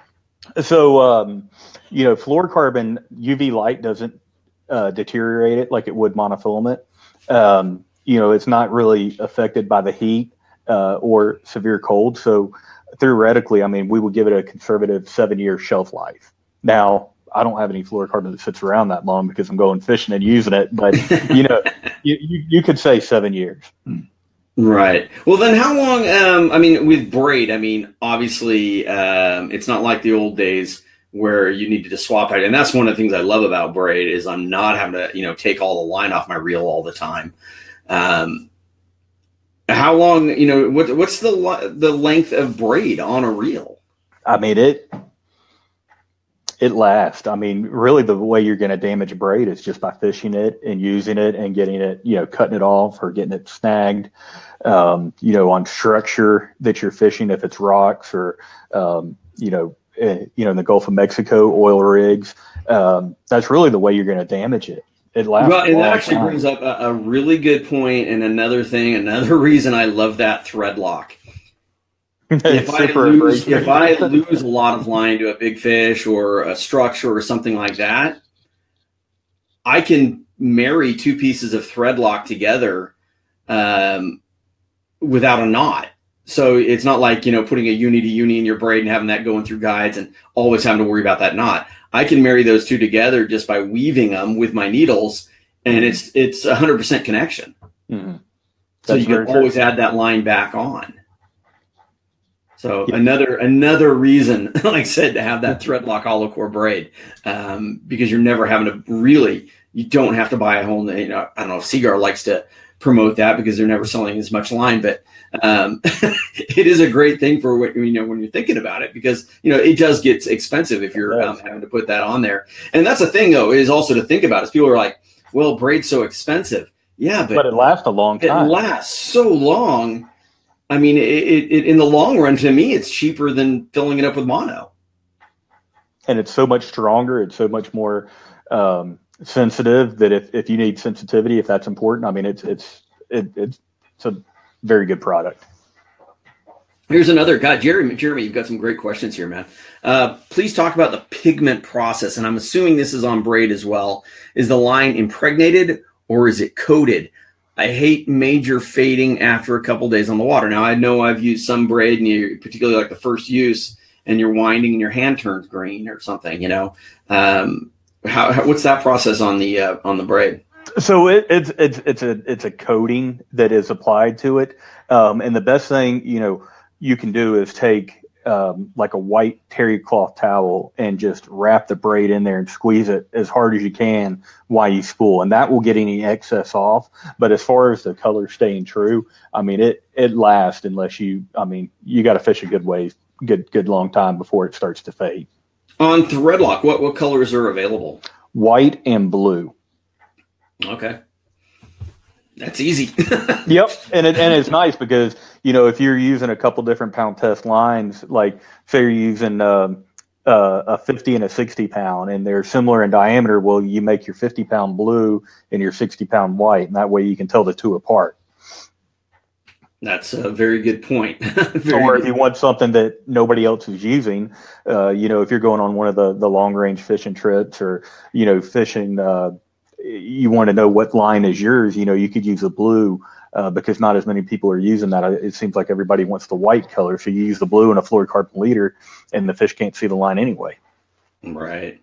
So, fluorocarbon UV light doesn't deteriorate it like it would monofilament. It's not really affected by the heat or severe cold. So theoretically, we would give it a conservative 7-year shelf life. Now, I don't have any fluorocarbon that sits around that long because I'm going fishing and using it, but you could say 7 years. Right. Well, then how long, with braid, obviously it's not like the old days where you needed to swap it. And that's one of the things I love about braid is I'm not having to, take all the line off my reel all the time. How long, what's the length of braid on a reel? It lasts. Really the way you're going to damage a braid is just by fishing it and using it and getting it, cutting it off or getting it snagged, on structure that you're fishing, if it's rocks or, in the Gulf of Mexico, oil rigs. That's really the way you're going to damage it. It lasts. Well, and that actually brings up a really good point, and another reason I love that thread lock. If I lose a lot of line to a big fish or a structure or something like that, I can marry two pieces of thread lock together without a knot. So it's not like, putting a uni to uni in your braid and having that going through guides and always having to worry about that knot. I can marry those two together just by weaving them with my needles, and it's 100% connection. Mm-hmm. So you can always add that line back on. So another reason, like I said, to have that thread lock hollow core braid, because you're never having to you don't have to buy a whole, I don't know if Seaguar likes to promote that because they're never selling as much line, but it is a great thing for when you're thinking about it, because it does get expensive if you're having to put that on there. And that's the thing, though, is also to think about is people are like, well, braid's so expensive. Yeah, but it lasts a long time. It lasts so long. It in the long run, to me, it's cheaper than filling it up with mono. And it's so much stronger. It's so much more sensitive that if you need sensitivity, if that's important, it's a very good product. Here's another guy, Jeremy, you've got some great questions here, man. Please talk about the pigment process. And I'm assuming this is on braid as well. Is the line impregnated or is it coated? I hate major fading after a couple days on the water. Now, I know I've used some braid, and you particularly like the first use, and you're winding and your hand turns green or something, what's that process on the braid? So it's a coating that is applied to it. And the best thing, you can do is take like a white terry cloth towel and just wrap the braid in there and squeeze it as hard as you can while you spool, and that will get any excess off. But as far as the color staying true, it lasts unless you got to fish a good long time before it starts to fade. On thread lock, what colors are available? White and blue. Okay. That's easy. Yep. And it's nice because, if you're using a couple different pound test lines, like say you're using a 50 and a 60 pound, and they're similar in diameter. Well, you make your 50-pound blue and your 60-pound white, and that way you can tell the two apart. That's a very good point. Or if you want something that nobody else is using, if you're going on one of the long range fishing trips, or, fishing, you want to know what line is yours, you could use the blue, because not as many people are using that. It seems like everybody wants the white color. So you use the blue and a fluorocarbon leader, and the fish can't see the line anyway. Right.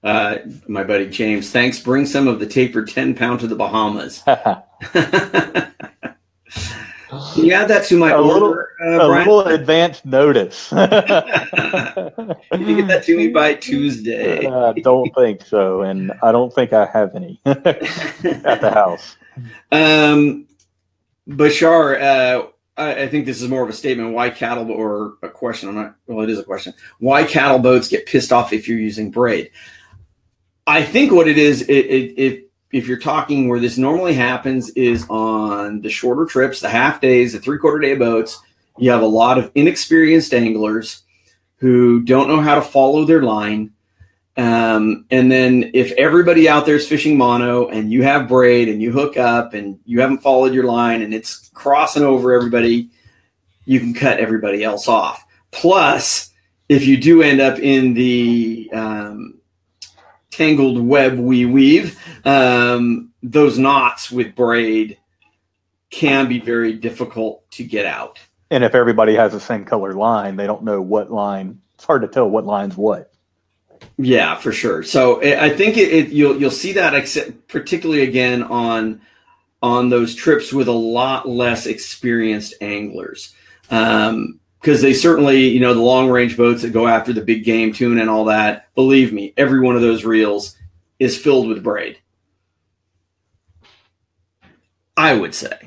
My buddy James, thanks. Bring some of the tapered 10-pound to the Bahamas. Can you add that to my order, a little advanced notice. Can you get that to me by Tuesday? I don't think so, and I don't think I have any at the house. Bashar, I think this is more of a statement. Why cattle, or a question? It is a question. Why cattle boats get pissed off if you're using braid? I think what it is, if you're talking where this normally happens, is on the shorter trips, the half days, the 3/4 day boats. You have a lot of inexperienced anglers who don't know how to follow their line. And then if everybody out there is fishing mono and you have braid and you hook up and you haven't followed your line and it's crossing over everybody, you can cut everybody else off. Plus, if you do end up in the tangled web we weave, those knots with braid can be very difficult to get out. And if everybody has the same color line, they don't know what line. It's hard to tell what line's what. Yeah, for sure. So I think you'll see that, particularly again on those trips with a lot less experienced anglers, because they certainly, the long range boats that go after the big game, tuna and all that. Believe me, every one of those reels is filled with braid, I would say.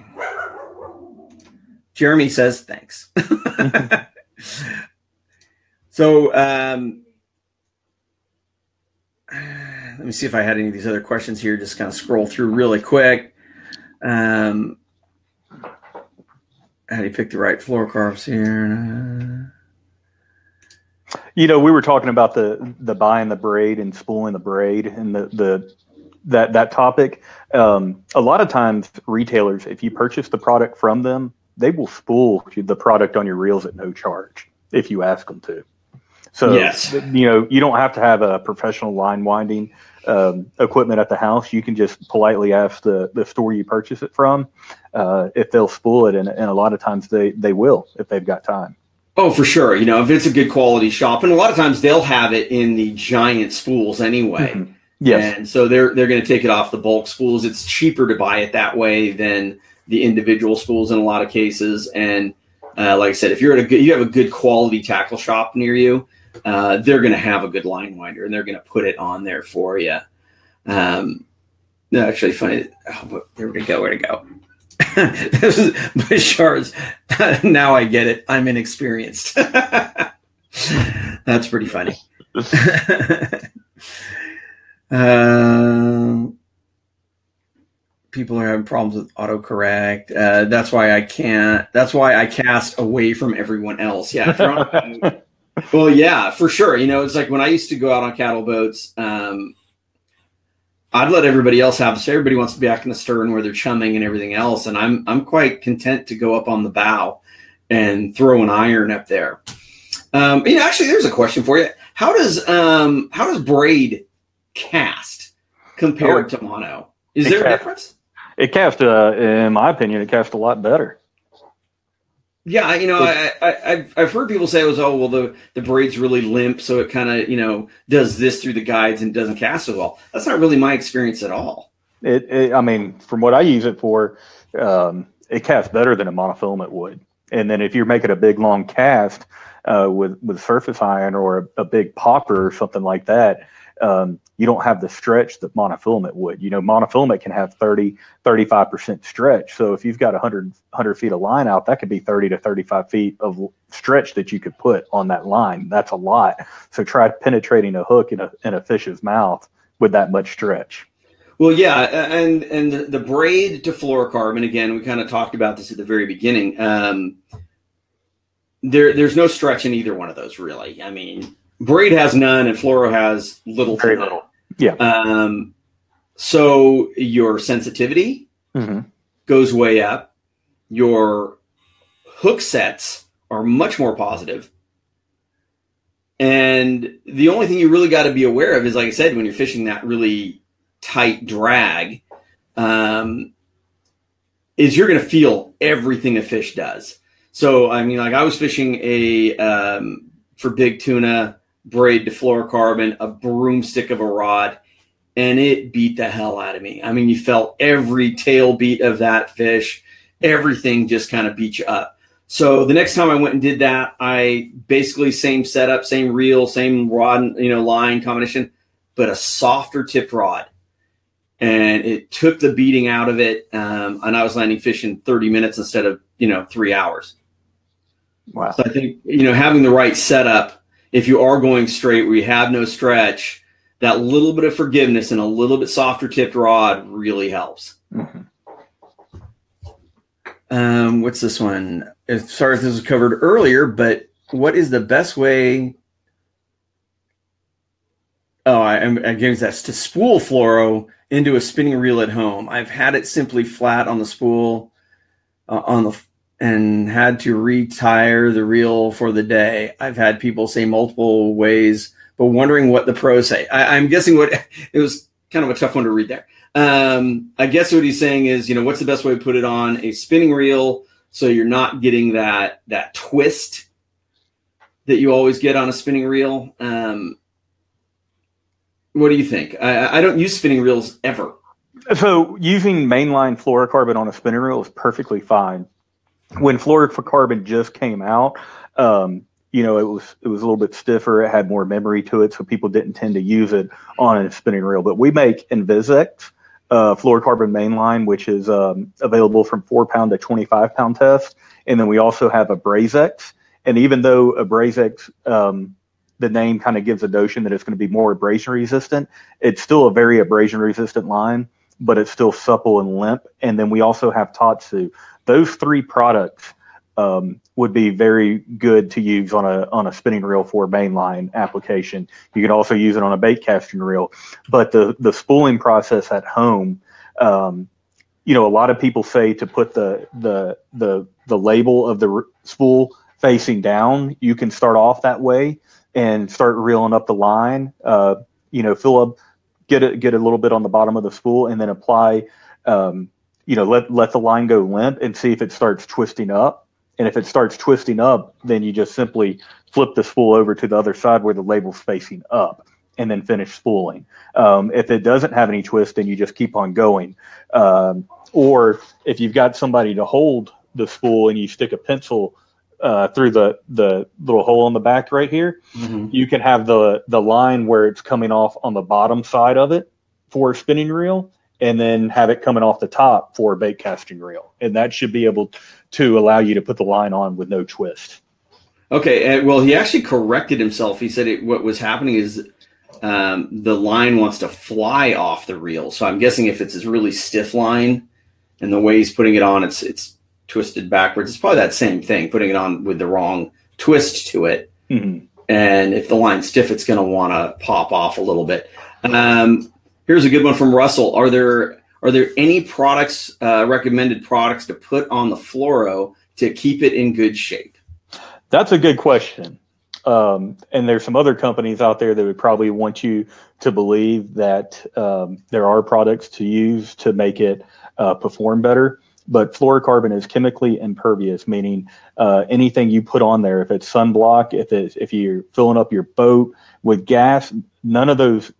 Jeremy says thanks. So let me see if I had any of these other questions here. Just kind of scroll through really quick. How do you pick the right fluorocarbons here? We were talking about the buying the braid and spooling the braid and that topic. A lot of times retailers, if you purchase the product from them, they will spool the product on your reels at no charge if you ask them to. So, yes, you don't have to have a professional line winding equipment at the house. You can just politely ask the store you purchase it from if they'll spool it, and a lot of times they will if they've got time. Oh, for sure. If it's a good quality shop, and a lot of times they'll have it in the giant spools anyway. Mm-hmm. Yes, and so they're going to take it off the bulk spools. It's cheaper to buy it that way than the individual spools in a lot of cases. And like I said, if you have a good quality tackle shop near you, they're going to have a good line winder, and they're going to put it on there for you. No, actually, funny. Oh, where'd it go? This is Bashar's. Now I get it. I'm inexperienced. That's pretty funny. People are having problems with autocorrect. That's why I can't. That's why I cast away from everyone else. Yeah. Well, yeah, for sure. It's like when I used to go out on cattle boats, I'd let everybody else have this. Everybody wants to be back in the stern where they're chumming and everything else. And I'm quite content to go up on the bow and throw an iron up there. Actually, there's a question for you. How does braid cast compared to mono? Is there a difference? It casts, in my opinion, it casts a lot better. Yeah, I've heard people say, the braid's really limp, so it kind of, does this through the guides and doesn't cast as well. That's not really my experience at all. From what I use it for, it casts better than a monofilament would. And then if you're making a big long cast with surface iron or a big popper or something like that, you don't have the stretch that monofilament would. Monofilament can have 35% stretch. So if you've got 100 feet of line out, that could be 30 to 35 feet of stretch that you could put on that line. That's a lot. So try penetrating a hook in a fish's mouth with that much stretch. Well, yeah, and the braid to fluorocarbon, again, we kind of talked about this at the very beginning. There's no stretch in either one of those, really. braid has none and fluoro has little. Very little. Yeah. So your sensitivity goes way up. Your hook sets are much more positive. And the only thing you really got to be aware of is, like I said, when you're fishing that really tight drag, is you're going to feel everything a fish does. So, I mean, like I was fishing for big tuna, braid to fluorocarbon, a broomstick of a rod, and it beat the hell out of me. I mean, you felt every tail beat of that fish. Everything just kind of beat you up. So the next time I went and did that, I basically same setup, same reel, same rod, line combination, but a softer tipped rod. And it took the beating out of it. And I was landing fish in 30 minutes instead of, 3 hours. Wow. So I think, having the right setup, if you are going straight where you have no stretch, that little bit of forgiveness and a little bit softer tipped rod really helps. What's this one? Sorry if this was covered earlier, but what is the best way? Oh, again, that's to spool fluoro into a spinning reel at home. I've had it simply flat on the spool and had to retire the reel for the day. I've had people say multiple ways, but wondering what the pros say. I'm guessing it was kind of a tough one to read there. I guess what he's saying is, what's the best way to put it on a spinning reel so you're not getting that twist that you always get on a spinning reel? What do you think? I don't use spinning reels ever. So using mainline fluorocarbon on a spinning reel is perfectly fine. When fluorocarbon just came out, it was a little bit stiffer. It had more memory to it, so people didn't tend to use it on a spinning reel. But we make Invisex fluorocarbon mainline, which is available from 4-pound to 25-pound test. And then we also have a Brazex. And even though a Brazex, the name kind of gives a notion that it's going to be more abrasion resistant, it's still a very abrasion resistant line, but it's still supple and limp. And then we also have Tatsu. Those three products would be very good to use on a spinning reel for a mainline application. You can also use it on a bait casting reel. But the spooling process at home, a lot of people say to put the label of the spool facing down. You can start off that way and start reeling up the line. Fill up, get a little bit on the bottom of the spool, and then apply. Let the line go limp and see if it starts twisting up. And if it starts twisting up, then you just simply flip the spool over to the other side where the label's facing up, and then finish spooling. If it doesn't have any twist, then you just keep on going. Or if you've got somebody to hold the spool and you stick a pencil through the little hole in the back right here, you can have the line where it's coming off on the bottom side of it for a spinning reel, and then have it coming off the top for a bait casting reel. And that should be able to allow you to put the line on with no twist. Okay. Well, he actually corrected himself. He said what was happening is the line wants to fly off the reel. So I'm guessing if it's a really stiff line and the way he's putting it on, it's twisted backwards. It's probably that same thing, putting it on with the wrong twist to it. And if the line's stiff, it's going to want to pop off a little bit. Here's a good one from Russell. Are there any products, recommended products to put on the fluoro to keep it in good shape? That's a good question. And there's some other companies out there that would probably want you to believe that there are products to use to make it perform better. But fluorocarbon is chemically impervious, meaning anything you put on there, if it's sunblock, if you're filling up your boat with gas, none of those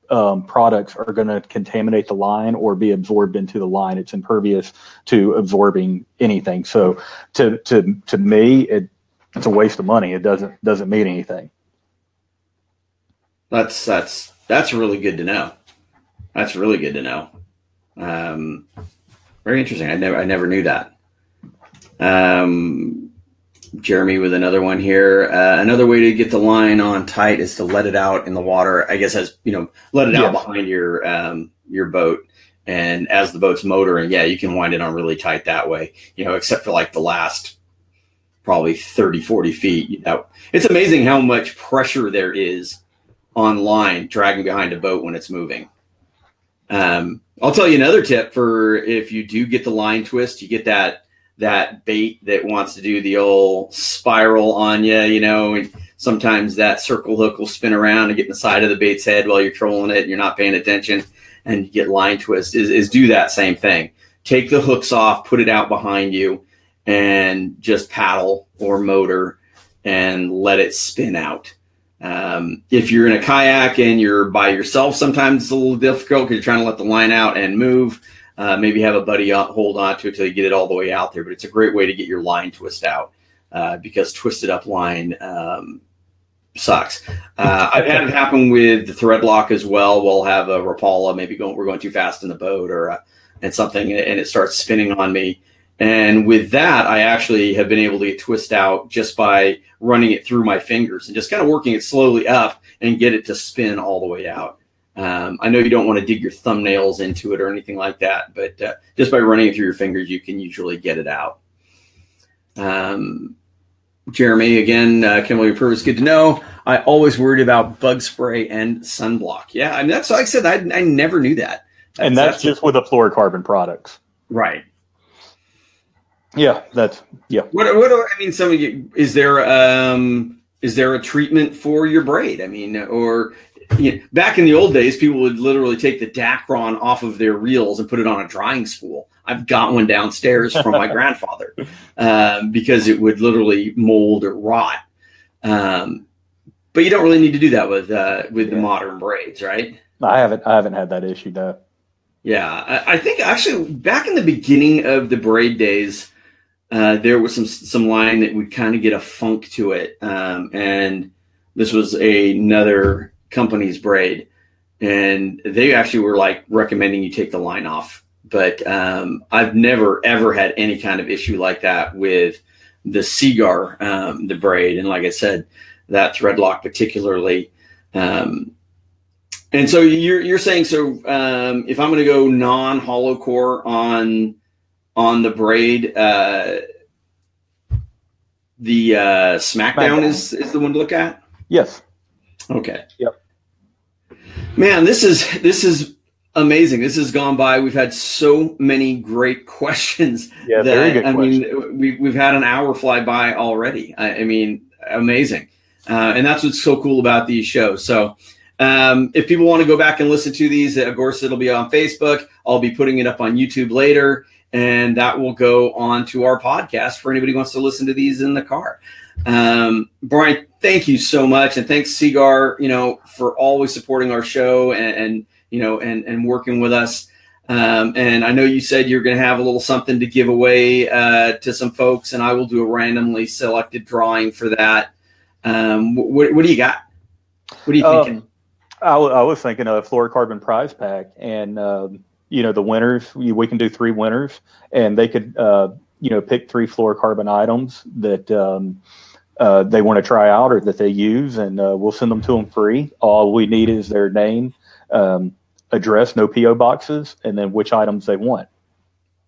products are going to contaminate the line or be absorbed into the line. It's impervious to absorbing anything. So to me, it's a waste of money. It doesn't mean anything. That's really good to know. That's really good to know. Very interesting. I never knew that. Jeremy with another one here. Another way to get the line on tight is to let it out in the water. I guess let it out behind your boat, and as the boat's motoring, you can wind it on really tight that way. Except for like the last probably 30, 40 feet. It's amazing how much pressure there is on line dragging behind a boat when it's moving. I'll tell you another tip for if you do get the line twist, you get that bait that wants to do the old spiral on you, and sometimes that circle hook will spin around and get in the side of the bait's head while you're trolling it and you're not paying attention and you get line twist, is do that same thing. Take the hooks off, put it out behind you, and just paddle or motor and let it spin out. If you're in a kayak and you're by yourself, sometimes it's a little difficult because you're trying to let the line out and move. Maybe have a buddy hold on to it till you get it all the way out there. But it's a great way to get your line twist out because twisted up line sucks. I've had it happen with the thread lock as well. We'll have a Rapala, maybe we're going too fast in the boat and something, and it starts spinning on me. And with that, I actually have been able to get twist out just by running it through my fingers and just kind of working it slowly up and get it to spin all the way out. I know you don't want to dig your thumbnails into it or anything like that, but just by running it through your fingers, you can usually get it out. Jeremy, again, chemical purpose, good to know. I always worried about bug spray and sunblock. Yeah, I mean, that's like I said, I never knew that. That's just with the fluorocarbon products. Right. Yeah, yeah. What I mean, some of you, is there a treatment for your braid? I mean, or back in the old days, people would literally take the Dacron off of their reels and put it on a drying spool. I've got one downstairs from my grandfather because it would literally mold or rot. But you don't really need to do that with the modern braids, right? I haven't had that issue though. Yeah, I think actually back in the beginning of the braid days, there was some line that would kind of get a funk to it, and this was another company's braid, and they actually were like recommending you take the line off. But I've never ever had any kind of issue like that with the Seaguar, the braid, and like I said, that thread lock particularly. And so you're saying, so if I'm going to go non-hollow core on the braid, the Smackdown is the one to look at? Yes. Okay. Yep. Man, this is amazing. This has gone by. We've had so many great questions. Yeah, very good questions. I mean, we've had an hour fly by already. I mean, amazing. And that's what's so cool about these shows. So if people want to go back and listen to these, of course, it'll be on Facebook. I'll be putting it up on YouTube later, and that will go on to our podcast for anybody who wants to listen to these in the car. Brian, thank you so much. And thanks, Seaguar, for always supporting our show and working with us. And I know you said you're going to have a little something to give away to some folks, and I will do a randomly selected drawing for that. What do you got? What are you thinking? I was thinking a fluorocarbon prize pack, and the winners, we can do 3 winners, and they could pick 3 fluorocarbon items that they want to try out or that they use, and we'll send them to them free. All we need is their name, address, no PO boxes, and then which items they want.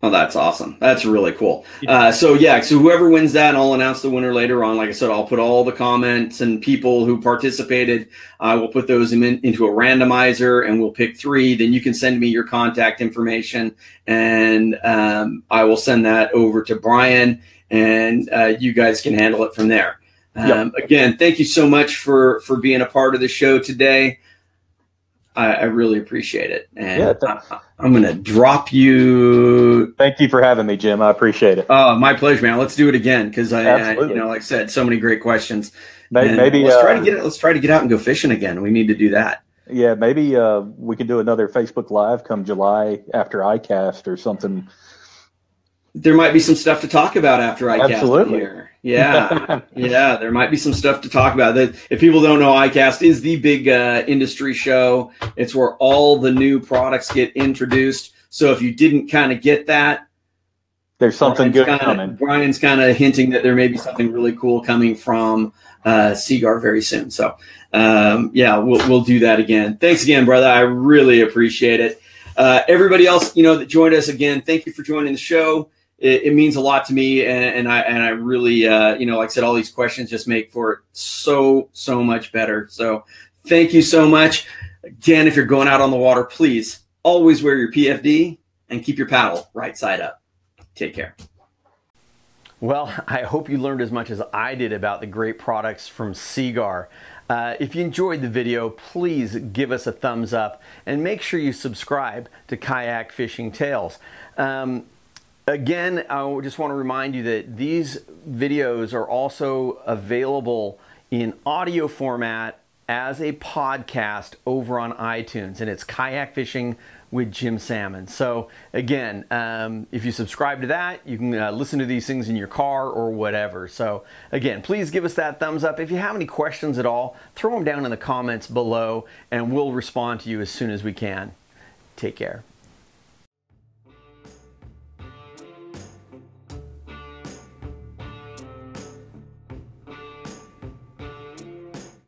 Oh, that's awesome. That's really cool. So whoever wins that, and I'll announce the winner later on. Like I said, I'll put all the comments and people who participated. I will put those into a randomizer, and we'll pick 3. Then you can send me your contact information, and I will send that over to Brian, and you guys can handle it from there. Again, thank you so much for being a part of the show today. I really appreciate it. And I'm going to drop you. Thank you for having me, Jim. I appreciate it. Oh, my pleasure, man. Let's do it again. Cause like I said, so many great questions. Maybe let's try to get out and go fishing again. We need to do that. Yeah. Maybe we can do another Facebook Live come July after iCast or something. There might be some stuff to talk about after iCast. Absolutely. Here. Yeah. Yeah. There might be some stuff to talk about. That if people don't know, iCast is the big industry show. It's where all the new products get introduced. So if you didn't kind of get that, there's something good coming. Brian's kind of hinting that there may be something really cool coming from Seaguar very soon. So we'll do that again. Thanks again, brother. I really appreciate it. Everybody else, that joined us again, thank you for joining the show. It means a lot to me, and I really, like I said, all these questions just make for it so much better. So Thank you so much. Again, if you're going out on the water, please always wear your PFD and keep your paddle right side up. Take care. Well, I hope you learned as much as I did about the great products from Seaguar. If you enjoyed the video, please give us a thumbs up and make sure you subscribe to Kayak Fishing Tales. Again, I just want to remind you that these videos are also available in audio format as a podcast over on iTunes, and it's Kayak Fishing with Jim Sammons. So again, if you subscribe to that, you can listen to these things in your car or whatever. So again, please give us that thumbs up. If you have any questions at all, throw them down in the comments below and we'll respond to you as soon as we can. Take care.